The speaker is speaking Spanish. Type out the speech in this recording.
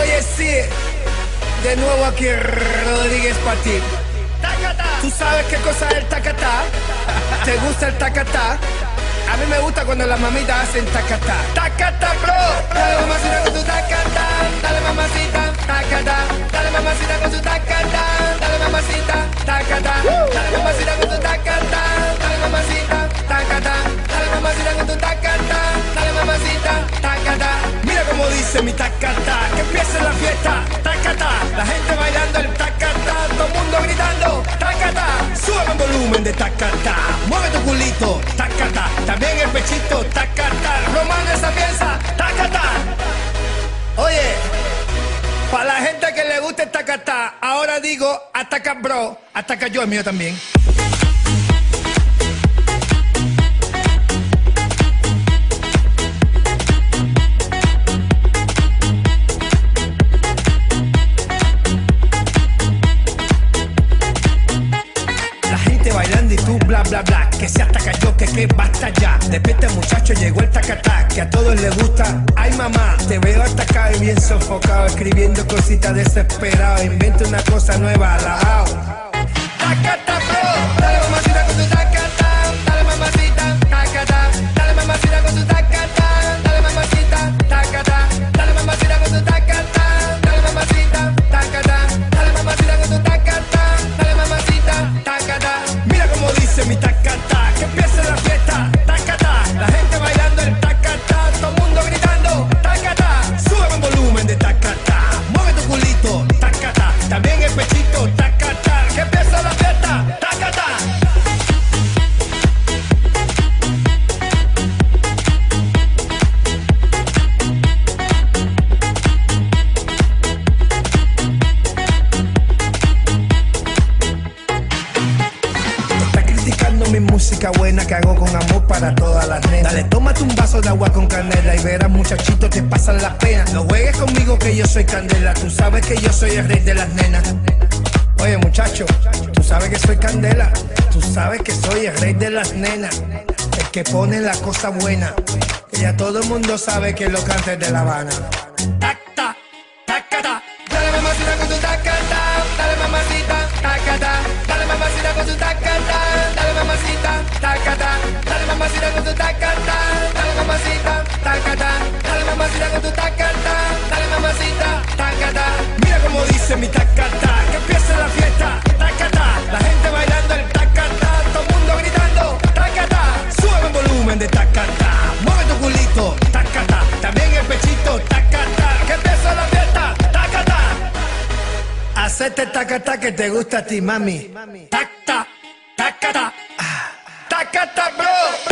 Oye, sí, de nuevo aquí Rodríguez para ti. ¿Tú sabes qué cosa es el tacatá? ¿Te gusta el tacatá? A mí me gusta cuando las mamitas hacen tacatá. Tacatá, bro. Dale mamacita con tu tacatá. Dale mamacita, tacatá. Dale mamacita con tu tacatá. Dale mamacita, tacatá. Dale mamacita con tu tacatá. Dale mamacita, tacatá. Dale mamacita con tu tacatá. Dale mamacita, tacatá. Mira cómo dice mi tacatá. Que empiece la fiesta, tacatá. La gente bailando el tacatá. Todo el mundo gritando, tacatá. Sube el volumen de tacatá. Mueve tu culito, tacatá. También el pechito, tacatá. Román esa pieza, tacatá. Oye, para la gente que le guste el tacatá, ahora digo, ataca bro, ataca yo, el mío también. Bailando y tú bla bla bla, que se ataca yo, que basta ya. Despierta muchacho, llegó el tacatá, que a todos les gusta. Ay mamá, te veo atacado y bien sofocado, escribiendo cositas desesperado. Inventa una cosa nueva, alabao. Tacatá bro, dale mamacita con tu tacatá. Dale mamacita, tacatá. Dale mamacita con tu tacatá. Dale mamacita, tacatá. Dale mamacita con tu tacatá. Dale mamacita, tacatá. Dale mamacita con tu tacatá. Dale mamacita, tacatá. Como dice mi tacatá, que empiece la fiesta, tacatá. La gente bailando el tacatá, todo el mundo gritando, tacatá. Sube el volumen de tacatá, mueve tu culito, tacatá. También el pechito, tacatá. Que empiece la fiesta, tacatá. Mi música buena que hago con amor para todas las nenas. Dale, tómate un vaso de agua con canela y verás muchachito te pasan las penas. No juegues conmigo que yo soy candela, tú sabes que yo soy el rey de las nenas. Oye muchacho, tú sabes que soy candela, tú sabes que soy el rey de las nenas. El que pone la cosa buena, que ya todo el mundo sabe que lo canta es de La Habana. Tacta, tacata, dale mamacita con tu tacata, dale mamacita, tacata, dale mamacita con tu tacata. Dale mamacita, tacatá. Dale mamacita con tu tacatá. Dale mamacita, tacatá. Dale mamacita con tu tacatá. Dale mamacita, tacatá. Mira cómo dice mi tacatá, que empiece la fiesta, tacatá. La gente bailando el tacatá, todo el mundo gritando, tacatá. Sube el volumen de tacatá, mueve tu culito, tacatá. También el pechito, tacatá. Que empiece la fiesta, tacatá. Hacete tacatá que te gusta a ti, mami. Tacatá. Tacata, tacata, bro.